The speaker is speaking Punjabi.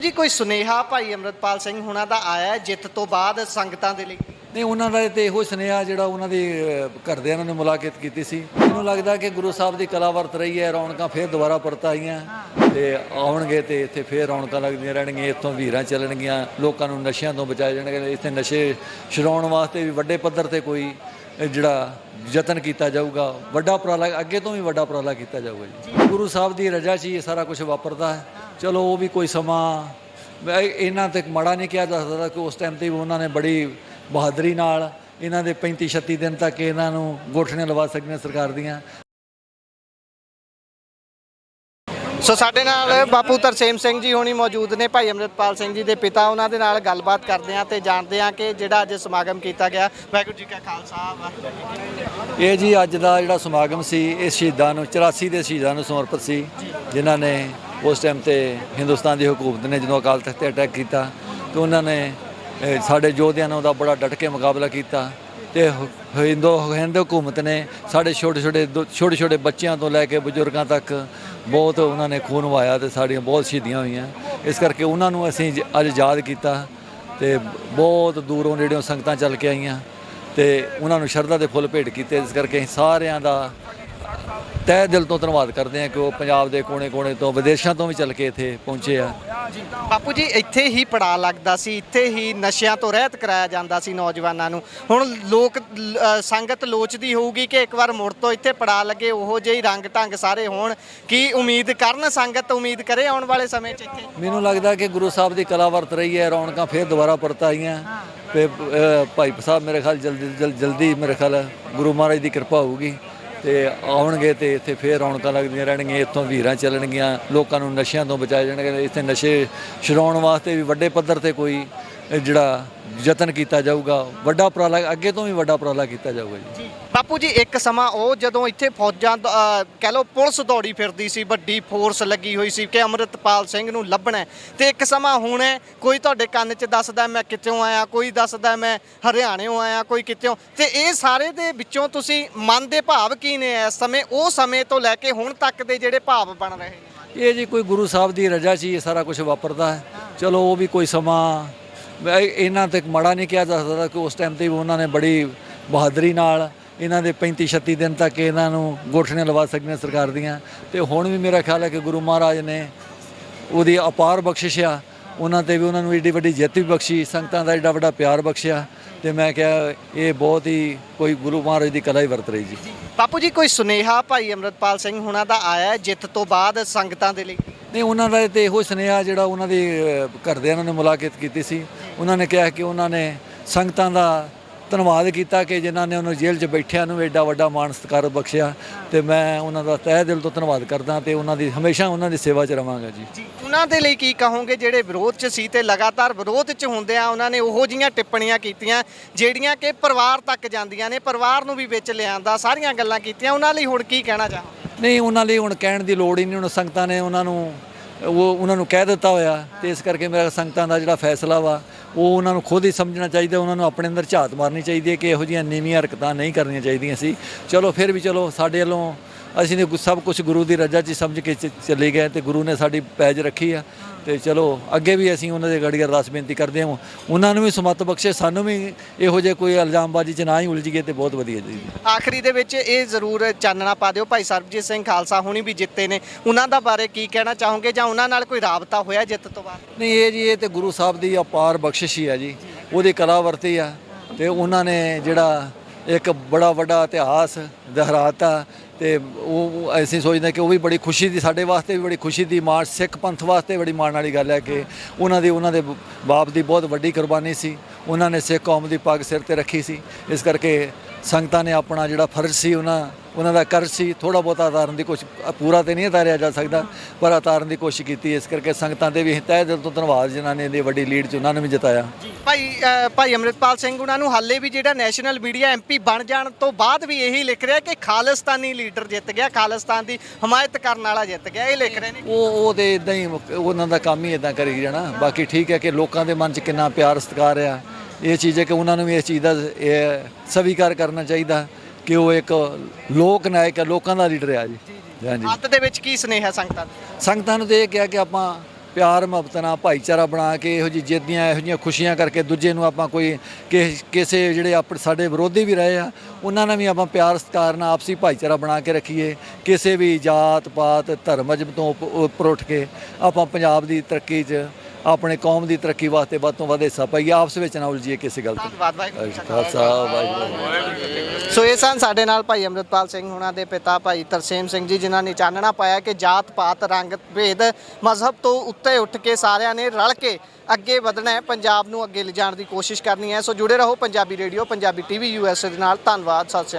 जी कोई सुनेहा भाई अमृतपाल सिंह हुणां दा आया जिੱਤ ਤੋਂ ਬਾਅਦ ਸੰਗਤਾਂ ਦੇ ਲਈ। ਨਹੀਂ ਉਹਨਾਂ ਦਾ ਤੇ ਇਹੋ ਸੁਨੇਹਾ ਜਿਹੜਾ ਉਹਨਾਂ ਦੇ ਘਰਦਿਆਂ ਨੇ ਮੁਲਾਕਾਤ ਕੀਤੀ ਸੀ। ਮੈਨੂੰ ਲੱਗਦਾ ਕਿ ਗੁਰੂ ਸਾਹਿਬ ਦੀ ਕਲਾ ਵਰਤ ਰਹੀ ਹੈ, ਰੌਣਕਾਂ ਫੇਰ ਦੁਬਾਰਾ ਪਰਤ ਆਈਆਂ ਤੇ ਆਉਣਗੇ ਤੇ ਇੱਥੇ ਫੇਰ ਰੌਣਕਾਂ ਲੱਗਦੀਆਂ ਰਹਿਣਗੀਆਂ, ਇੱਥੋਂ ਵੀਰਾਂ ਚੱਲਣਗੀਆਂ, ਲੋਕਾਂ ਨੂੰ ਨਸ਼ਿਆਂ ਤੋਂ ਬਚਾਏ ਜਾਣਗੇ। ਇੱਥੇ ਨਸ਼ੇ ਛੁਡਾਉਣ ਵਾਸਤੇ ਵੀ ਵੱਡੇ ਪੱਧਰ ਤੇ ਕੋਈ ਜਿਹੜਾ ਯਤਨ ਕੀਤਾ ਜਾਊਗਾ, ਵੱਡਾ ਉਪਰਾਲਾ ਅੱਗੇ ਤੋਂ ਵੀ ਵੱਡਾ ਉਪਰਾਲਾ ਕੀਤਾ ਜਾਊਗਾ ਜੀ। ਗੁਰੂ ਸਾਹਿਬ ਦੀ ਰਜ਼ਾ 'ਚ ਇਹ ਸਾਰਾ ਕੁਝ ਵਾਪਰਦਾ ਹੈ। ਚਲੋ ਉਹ ਵੀ ਕੋਈ ਸਮਾਂ ਇਹਨਾਂ ਤੇ ਮਾੜਾ ਨਹੀਂ ਕਿਹਾ ਜਾ ਸਕਦਾ ਕਿ ਉਸ ਟਾਈਮ ਤੇ ਉਹਨਾਂ ਨੇ ਬੜੀ ਬਹਾਦਰੀ ਨਾਲ ਇਹਨਾਂ ਦੇ 35-36 ਦਿਨ ਤੱਕ ਇਹਨਾਂ ਨੂੰ ਗੋਠਣੀਆਂ ਲਵਾ ਸਕਦੀਆਂ ਸਰਕਾਰ ਦੀਆਂ। ਸੋ ਸਾਡੇ ਨਾਲ ਬਾਪੂ ਤਰਸੇਮ ਸਿੰਘ ਜੀ ਹੋਣੀ ਮੌਜੂਦ ਨੇ, ਭਾਈ ਅਮਰਿਤਪਾਲ ਸਿੰਘ ਜੀ ਦੇ ਪਿਤਾ। ਉਹਨਾਂ ਦੇ ਨਾਲ ਗੱਲਬਾਤ ਕਰਦੇ ਹਾਂ ਤੇ ਜਾਣਦੇ ਹਾਂ ਕਿ ਜਿਹੜਾ ਅੱਜ ਸਮਾਗਮ ਕੀਤਾ ਗਿਆ। ਵਾਹਿਗੁਰੂ ਜੀ ਕਾ ਖਾਲਸਾ। ਇਹ ਜੀ ਅੱਜ ਦਾ ਜਿਹੜਾ ਸਮਾਗਮ ਸੀ ਇਹ ਸ਼ਹੀਦਾਂ ਨੂੰ 84 ਦੇ ਸ਼ਹੀਦਾਂ ਨੂੰ ਸਮਰਪਿਤ ਸੀ, ਜਿਨ੍ਹਾਂ ਨੇ ਉਸ ਟਾਈਮ ਤੇ ਹਿੰਦੁਸਤਾਨ ਦੀ ਹਕੂਮਤ ਨੇ ਜਦੋਂ ਅਕਾਲ ਤਖਤ 'ਤੇ ਅਟੈਕ ਕੀਤਾ ਤੇ ਉਹਨਾਂ ਨੇ ਸਾਡੇ ਯੋਧਿਆਂ ਨੇ ਉਹਦਾ ਬੜਾ ਡਟ ਕੇ ਮੁਕਾਬਲਾ ਕੀਤਾ ਤੇ ਹਿੰਦ ਹਕੂਮਤ ਨੇ ਸਾਡੇ ਛੋਟੇ ਛੋਟੇ ਬੱਚਿਆਂ ਤੋਂ ਲੈ ਕੇ ਬਜ਼ੁਰਗਾਂ ਤੱਕ ਬਹੁਤ ਉਹਨਾਂ ਨੇ ਖੂਨ ਵਹਾਇਆ ਤੇ ਸਾਡੀਆਂ ਬਹੁਤ ਸ਼ਹੀਦੀਆਂ ਹੋਈਆਂ। ਇਸ ਕਰਕੇ ਉਹਨਾਂ ਨੂੰ ਅਸੀਂ ਅੱਜ ਯਾਦ ਕੀਤਾ ਤੇ ਬਹੁਤ ਦੂਰੋਂ ਨੇੜਿਓਂ ਸੰਗਤਾਂ ਚੱਲ ਕੇ ਆਈਆਂ ਤੇ ਉਹਨਾਂ ਨੂੰ ਸ਼ਰਧਾ ਦੇ ਫੁੱਲ ਭੇਟ ਕੀਤੇ। ਇਸ ਕਰਕੇ ਅਸੀਂ ਸਾਰਿਆਂ ਦਾ ਤਹਿ ਦਿਲ ਤੋਂ ਧੰਨਵਾਦ ਕਰਦੇ ਹਾਂ ਕਿ ਉਹ ਪੰਜਾਬ ਦੇ ਕੋਨੇ-ਕੋਨੇ ਤੋਂ, ਵਿਦੇਸ਼ਾਂ ਤੋਂ ਵੀ ਚੱਲ ਕੇ ਇੱਥੇ ਪਹੁੰਚੇ ਆ। ਬਾਪੂ ਜੀ ਇੱਥੇ ਹੀ ਪੜਾਅ ਲੱਗਦਾ ਸੀ, ਇੱਥੇ ਹੀ ਨਸ਼ਿਆਂ ਤੋਂ ਰਹਿਤ ਕਰਾਇਆ ਜਾਂਦਾ ਸੀ ਨੌਜਵਾਨਾਂ ਨੂੰ। ਹੁਣ ਲੋਕ ਸੰਗਤ ਲੋਚਦੀ ਹੋਊਗੀ ਕਿ ਇੱਕ ਵਾਰ ਮੁੜ ਤੋਂ ਇੱਥੇ ਪੜਾਅ ਲੱਗੇ, ਉਹੋ ਜਿਹੇ ਰੰਗ ਢੰਗ ਸਾਰੇ ਹੋਣ। ਕੀ ਉਮੀਦ ਕਰਨ, ਸੰਗਤ ਉਮੀਦ ਕਰੇ ਆਉਣ ਵਾਲੇ ਸਮੇਂ 'ਚ ਇੱਥੇ? ਮੈਨੂੰ ਲੱਗਦਾ ਕਿ ਗੁਰੂ ਸਾਹਿਬ ਦੀ ਕਲਾ ਵਰਤ ਰਹੀ ਹੈ, ਰੌਣਕਾਂ ਫੇਰ ਦੁਬਾਰਾ ਪਰਤ ਆਈਆਂ ਤੇ ਭਾਈ ਸਾਹਿਬ ਮੇਰੇ ਖਿਆਲ ਜਲਦੀ ਮੇਰੇ ਖਿਆਲ ਗੁਰੂ ਮਹਾਰਾਜ ਦੀ ਕਿਰਪਾ ਹੋਊਗੀ ਤੇ ਆਉਣਗੇ ਤੇ ਇੱਥੇ ਫੇਰ ਰੌਣਕਾਂ ਲੱਗਦੀਆਂ ਰਹਿਣਗੀਆਂ, ਇੱਥੋਂ ਵੀਰਾਂ ਚੱਲਣਗੀਆਂ, ਲੋਕਾਂ ਨੂੰ ਨਸ਼ਿਆਂ ਤੋਂ ਬਚਾਏ ਜਾਣਗੇ। ਇੱਥੇ ਨਸ਼ੇ ਛੁਡਾਉਣ ਵਾਸਤੇ ਵੀ ਵੱਡੇ ਪੱਧਰ ਤੇ ਕੋਈ ਜਿਹੜਾ ਯਤਨ ਕੀਤਾ ਜਾਊਗਾ, ਵੱਡਾ ਉਪਰਾਲਾ ਅੱਗੇ ਤੋਂ ਵੀ ਵੱਡਾ ਉਪਰਾਲਾ ਕੀਤਾ ਜਾਊਗਾ ਜੀ। ਬਾਪੂ ਜੀ ਇੱਕ ਸਮਾਂ ਉਹ ਜਦੋਂ ਇੱਥੇ ਫੌਜਾਂ ਕਹਿ ਲਓ ਪੁਲਿਸ ਦੌੜੀ ਫਿਰਦੀ ਸੀ, ਵੱਡੀ ਫੋਰਸ ਲੱਗੀ ਹੋਈ ਸੀ ਕਿ ਅਮਰਿਤਪਾਲ ਸਿੰਘ ਨੂੰ ਲੱਭਣਾ, ਤੇ ਇੱਕ ਸਮਾਂ ਹੁਣ ਹੈ ਕੋਈ ਤੁਹਾਡੇ ਕੰਨ 'ਚ ਦੱਸਦਾ ਮੈਂ ਕਿੱਥੋਂ ਆਇਆ, ਕੋਈ ਦੱਸਦਾ ਮੈਂ ਹਰਿਆਣਿਓਂ ਆਇਆ, ਕੋਈ ਕਿੱਥੋਂ, ਤੇ ਇਹ ਸਾਰੇ ਦੇ ਵਿੱਚੋਂ ਤੁਸੀਂ ਮਨ ਦੇ ਭਾਵ ਕੀ ਨੇ ਇਸ ਸਮੇਂ, ਉਹ ਸਮੇਂ ਤੋਂ ਲੈ ਕੇ ਹੁਣ ਤੱਕ ਦੇ ਜਿਹੜੇ ਭਾਵ ਬਣ ਰਹੇ ਨੇ? ਇਹ ਜੀ ਕੋਈ ਗੁਰੂ ਸਾਹਿਬ ਦੀ ਰਜ਼ਾ 'ਚ ਇਹ ਸਾਰਾ ਕੁਝ ਵਾਪਰਦਾ ਹੈ। ਚਲੋ ਉਹ ਵੀ ਕੋਈ ਸਮਾਂ ਇਹਨਾਂ ਤੇ ਮਾੜਾ ਨਹੀਂ ਕਿਹਾ ਜਾ ਸਕਦਾ ਕਿ ਉਸ ਟਾਈਮ ਤੇ ਵੀ ਉਹਨਾਂ ਨੇ ਬੜੀ ਬਹਾਦਰੀ ਨਾਲ ਇਹਨਾਂ ਦੇ 35-36 ਦਿਨ ਤੱਕ ਇਹਨਾਂ ਨੂੰ ਗੋਠਣੀਆਂ ਲਵਾ ਸਕਦੀਆਂ ਸਰਕਾਰ ਦੀਆਂ। ਤੇ ਹੁਣ ਵੀ ਮੇਰਾ ਖਿਆਲ ਹੈ ਕਿ ਗੁਰੂ ਮਹਾਰਾਜ ਨੇ ਉਹਦੀ ਅਪਾਰ ਬਖਸ਼ਿਸ਼ ਆ, ਉਹਨਾਂ ਤੇ ਵੀ ਉਹਨਾਂ ਨੂੰ ਏਡੀ ਵੱਡੀ ਜਿੱਤ ਵੀ ਬਖਸ਼ੀ, ਸੰਗਤਾਂ ਦਾ ਏਡਾ ਵੱਡਾ ਪਿਆਰ ਬਖਸ਼ਿਆ ਤੇ ਮੈਂ ਕਿਹਾ ਇਹ ਬਹੁਤ ਹੀ ਕੋਈ ਗੁਰੂ ਮਹਾਰਾਜ ਦੀ ਕਲਾ ਹੀ ਵਰਤ ਰਹੀ ਜੀ। ਬਾਪੂ ਜੀ ਕੋਈ ਸੁਨੇਹਾ ਭਾਈ ਅਮਰਿਤਪਾਲ ਸਿੰਘ ਹੁਣਾਂ ਦਾ ਆਇਆ ਜਿੱਤ ਤੋਂ ਬਾਅਦ ਸੰਗਤਾਂ ਦੇ ਲਈ? ਨਹੀਂ ਉਹਨਾਂ ਦਾ ਤੇ ਇਹੋ ਸੁਨੇਹਾ ਜਿਹੜਾ ਉਹਨਾਂ ਦੇ ਘਰਦਿਆਂ ਨੇ ਮੁਲਾਕਾਤ ਕੀਤੀ ਸੀ। ਉਹਨਾਂ ਨੇ ਕਿਹਾ ਕਿ ਉਹਨਾਂ ਨੇ ਸੰਗਤਾਂ ਦਾ ਧੰਨਵਾਦ ਕੀਤਾ ਕਿ ਜਿਨ੍ਹਾਂ ਨੇ ਉਹਨੂੰ ਜੇਲ੍ਹ 'ਚ ਬੈਠਿਆਂ ਨੂੰ ਐਡਾ ਵੱਡਾ ਮਾਣ ਸਤਿਕਾਰ ਬਖਸ਼ਿਆ ਤੇ ਮੈਂ ਉਹਨਾਂ ਦਾ ਤਹਿ ਦਿਲ ਤੋਂ ਧੰਨਵਾਦ ਕਰਦਾ ਤੇ ਉਹਨਾਂ ਦੀ ਹਮੇਸ਼ਾ ਉਹਨਾਂ ਦੀ ਸੇਵਾ 'ਚ ਰਵਾਂਗਾ ਜੀ। ਉਹਨਾਂ ਦੇ ਲਈ ਕੀ ਕਹੋਗੇ ਜਿਹੜੇ ਵਿਰੋਧ 'ਚ ਸੀ ਤੇ ਲਗਾਤਾਰ ਵਿਰੋਧ 'ਚ ਹੁੰਦੇ ਆ, ਉਹਨਾਂ ਨੇ ਉਹੋ ਜਿਹੀਆਂ ਟਿੱਪਣੀਆਂ ਕੀਤੀਆਂ ਜਿਹੜੀਆਂ ਕਿ ਪਰਿਵਾਰ ਤੱਕ ਜਾਂਦੀਆਂ ਨੇ, ਪਰਿਵਾਰ ਨੂੰ ਵੀ ਵਿੱਚ ਲਿਆਂਦਾ, ਸਾਰੀਆਂ ਗੱਲਾਂ ਕੀਤੀਆਂ, ਉਹਨਾਂ ਲਈ ਹੁਣ ਕੀ ਕਹਿਣਾ ਚਾਹੋ? ਨਹੀਂ ਉਹਨਾਂ ਲਈ ਹੁਣ ਕਹਿਣ ਦੀ ਲੋੜ ਹੀ ਨਹੀਂ, ਹੁਣ ਸੰਗਤਾਂ ਨੇ ਉਹਨਾਂ ਨੂੰ ਕਹਿ ਦਿੱਤਾ ਹੋਇਆ ਤੇ ਇਸ ਕਰਕੇ ਮੇਰਾ ਸੰਗਤਾਂ ਦਾ ਜਿਹੜਾ ਫੈਸਲਾ ਵਾ ਉਹ ਉਹਨਾਂ ਨੂੰ ਖੁਦ ਹੀ ਸਮਝਣਾ ਚਾਹੀਦਾ, ਉਹਨਾਂ ਨੂੰ ਆਪਣੇ ਅੰਦਰ ਝਾਤ ਮਾਰਨੀ ਚਾਹੀਦੀ ਹੈ ਕਿ ਇਹੋ ਜਿਹੀਆਂ ਨੀਵੀਆਂ ਹਰਕਤਾਂ ਨਹੀਂ ਕਰਨੀਆਂ ਚਾਹੀਦੀਆਂ ਸੀ। ਚਲੋ ਫਿਰ ਵੀ ਚਲੋ ਸਾਡੇ ਵੱਲੋਂ ਅਸੀਂ ਨੇ ਸਭ ਕੁਝ ਗੁਰੂ ਦੀ ਰਜ਼ਾ 'ਚ ਸਮਝ ਕੇ ਚੱਲੇ ਗਏ ਤੇ ਗੁਰੂ ਨੇ ਸਾਡੀ ਪੈਜ ਰੱਖੀ ਆ ਤੇ ਚਲੋ ਅੱਗੇ ਵੀ ਅਸੀਂ ਉਹਨਾਂ ਦੇ ਗੜੀ ਅਰਦਾਸ ਬੇਨਤੀ ਕਰਦੇ ਹਾਂ ਉਹਨਾਂ ਨੂੰ ਵੀ ਸਮੱਤ ਬਖਸ਼ੇ, ਸਾਨੂੰ ਵੀ ਇਹੋ ਜਿਹੇ ਕੋਈ ਇਲਜ਼ਾਮਬਾਜ਼ੀ 'ਚ ਨਾ ਹੀ ਉਲਝੀਏ ਤੇ ਬਹੁਤ ਵਧੀਆ ਜੀ। ਆਖਰੀ ਦੇ ਵਿੱਚ ਇਹ ਜ਼ਰੂਰ ਚਾਨਣਾ ਪਾ ਦਿਓ, ਭਾਈ ਸਰਬਜੀਤ ਸਿੰਘ ਖਾਲਸਾ ਹੁਣੀ ਵੀ ਜਿੱਤੇ ਨੇ, ਉਹਨਾਂ ਦਾ ਬਾਰੇ ਕੀ ਕਹਿਣਾ ਚਾਹੋਗੇ ਜਾਂ ਉਹਨਾਂ ਨਾਲ ਕੋਈ ਰਾਬਤਾ ਹੋਇਆ ਜਿੱਤ ਤੋਂ ਬਾਅਦ? ਨਹੀਂ ਇਹ ਜੀ ਇਹ ਤੇ ਗੁਰੂ ਸਾਹਿਬ ਦੀ ਅਪਾਰ ਬਖਸ਼ਿਸ਼ ਹੀ ਆ ਜੀ, ਉਹਦੀ ਕਲਾ ਵਰਤੀ ਆ ਤੇ ਉਹਨਾਂ ਨੇ ਜਿਹੜਾ ਇੱਕ ਬੜਾ ਵੱਡਾ ਇਤਿਹਾਸ ਦੁਹਰਾਤਾ ਤੇ ਉਹ ਅਸੀਂ ਸੋਚਦੇ ਕਿ ਉਹ ਵੀ ਬੜੀ ਖੁਸ਼ੀ ਦੀ, ਸਾਡੇ ਵਾਸਤੇ ਵੀ ਬੜੀ ਖੁਸ਼ੀ ਦੀ ਮਾਣ, ਸਿੱਖ ਪੰਥ ਵਾਸਤੇ ਬੜੀ ਮਾਣ ਵਾਲੀ ਗੱਲ ਹੈ ਕਿ ਉਹਨਾਂ ਦੇ ਬਾਪ ਦੀ ਬਹੁਤ ਵੱਡੀ ਕੁਰਬਾਨੀ ਸੀ, ਉਹਨਾਂ ਨੇ ਸਿੱਖ ਕੌਮ ਦੀ ਪੱਗ ਸਿਰ ਤੇ ਰੱਖੀ ਸੀ। ਇਸ ਕਰਕੇ ਸੰਗਤਾਂ ਨੇ ਆਪਣਾ ਜਿਹੜਾ ਫਰਜ਼ ਸੀ ਉਹਨਾਂ ਦਾ ਕਰਜ਼ ਸੀ, ਥੋੜ੍ਹਾ ਬਹੁਤਾ ਉਤਾਰਨ ਦੀ ਕੋਸ਼ਿਸ਼, ਪੂਰਾ ਤਾਂ ਨਹੀਂ ਉਤਾਰਿਆ ਜਾ ਸਕਦਾ ਪਰ ਉਤਾਰਨ ਦੀ ਕੋਸ਼ਿਸ਼ ਕੀਤੀ। ਇਸ ਕਰਕੇ ਸੰਗਤਾਂ ਦੇ ਵੀ ਤਹਿ ਦਿਲ ਤੋਂ ਧੰਨਵਾਦ ਜਿਨ੍ਹਾਂ ਨੇ ਇਹਦੀ ਵੱਡੀ ਲੀਡ 'ਚ ਉਹਨਾਂ ਨੇ ਵੀ ਜਿਤਾਇਆ। ਭਾਈ ਅਮਰਿਤਪਾਲ ਸਿੰਘ ਉਹਨਾਂ ਨੂੰ ਹਾਲੇ ਵੀ ਜਿਹੜਾ ਨੈਸ਼ਨਲ ਮੀਡੀਆ MP ਬਣ ਜਾਣ ਤੋਂ ਬਾਅਦ ਵੀ ਇਹੀ ਲਿਖ ਰਿਹਾ ਕਿ ਖਾਲਿਸਤਾਨੀ ਲੀਡਰ ਜਿੱਤ ਗਿਆ, ਖਾਲਿਸਤਾਨ ਦੀ ਹਮਾਇਤ ਕਰਨ ਵਾਲਾ ਜਿੱਤ ਗਿਆ, ਇਹ ਲਿਖ ਰਹੇ ਨੇ। ਉਹ ਤੇ ਇਦਾਂ ਹੀ ਉਹਨਾਂ ਦਾ ਕੰਮ ਹੀ ਇਦਾਂ ਕਰੀ ਜਾਣਾ। ਬਾਕੀ ਠੀਕ ਹੈ ਕਿ ਲੋਕਾਂ ਦੇ ਮਨ 'ਚ ਕਿੰਨਾ ਪਿਆਰ ਸਤਿਕਾਰ ਆ, ਇਹ ਚੀਜ਼ ਹੈ ਕਿ ਉਹਨਾਂ ਨੂੰ ਵੀ ਇਸ ਚੀਜ਼ ਦਾ ਸਵੀਕਾਰ ਕਰਨਾ ਚਾਹੀਦਾ ਕਿ ਉਹ ਇੱਕ ਲੋਕ ਨਾਇਕ ਹੈ, ਲੋਕਾਂ ਦਾ ਲੀਡਰ ਆ ਜੀ। ਹਾਂਜੀ, ਅੰਤ ਦੇ ਵਿੱਚ ਕੀ ਸੁਨੇਹਾ ਸੰਗਤਾਂ ਨੂੰ ਤੇ ਇਹ ਕਿਹਾ ਕਿ ਆਪਾਂ ਪਿਆਰ ਮੁਹੱਬਤ ਨਾਲ ਭਾਈਚਾਰਾ ਬਣਾ ਕੇ ਇਹੋ ਜਿਹੀ ਜਿੱਦੀਆਂ ਇਹੋ ਜਿਹੀਆਂ ਖੁਸ਼ੀਆਂ ਕਰਕੇ ਦੂਜੇ ਨੂੰ ਆਪਾਂ ਕੋਈ ਕਿਸੇ ਜਿਹੜੇ ਸਾਡੇ ਵਿਰੋਧੀ ਵੀ ਰਹੇ ਆ ਉਹਨਾਂ ਨਾਲ ਵੀ ਆਪਾਂ ਪਿਆਰ ਸਤਿਕਾਰ ਨਾਲ ਆਪਸੀ ਭਾਈਚਾਰਾ ਬਣਾ ਕੇ ਰੱਖੀਏ। ਕਿਸੇ ਵੀ ਜਾਤ ਪਾਤ ਧਰਮ ਮਜ਼ਹਬ ਤੋਂ ਉੱਪਰ ਉੱਠ ਕੇ ਆਪਾਂ ਪੰਜਾਬ ਦੀ ਤਰੱਕੀ 'ਚ ਆਪਣੇ ਕੌਮ ਦੀ ਤਰੱਕੀ ਵਾਸਤੇ ਵੱਧ ਤੋਂ ਵੱਧ ਹਿੱਸਾ ਪਾਈਏ, ਆਪਸ ਵਿੱਚ ਨਾ ਉਲਝੀਏ ਕਿਸੇ ਗੱਲ ਤੋਂ। ਧੰਨਵਾਦ ਵਾਹਿਗੁਰੂ ਜੀ ਕਾ ਖਾਲਸਾ ਵਾਹਿਗੁਰੂ। ਸੋ ਇਹ ਸਨ ਸਾਡੇ ਨਾਲ ਭਾਈ ਅੰਮ੍ਰਿਤਪਾਲ ਸਿੰਘ ਹੁਣਾਂ ਦੇ ਪਿਤਾ ਭਾਈ ਤਰਸੇਮ ਸਿੰਘ ਜੀ, ਜਿਨ੍ਹਾਂ ਨੇ ਚਾਨਣਾ ਪਾਇਆ ਕਿ ਜਾਤ ਪਾਤ ਰੰਗ ਭੇਦ ਮਜ਼ਹਬ ਤੋਂ ਉੱਤੇ ਉੱਠ ਕੇ ਸਾਰਿਆਂ ਨੇ ਰਲ ਕੇ ਅੱਗੇ ਵਧਣਾ ਹੈ, ਪੰਜਾਬ ਨੂੰ ਅੱਗੇ ਲਿਜਾਣ ਦੀ ਕੋਸ਼ਿਸ਼ ਕਰਨੀ ਹੈ। ਸੋ ਜੁੜੇ ਰਹੋ Punjabi radio Punjabi TV USA ਦੇ ਨਾਲ। ਧੰਨਵਾਦ, ਸਤਿ ਸ਼੍ਰੀ ਅਕਾਲ।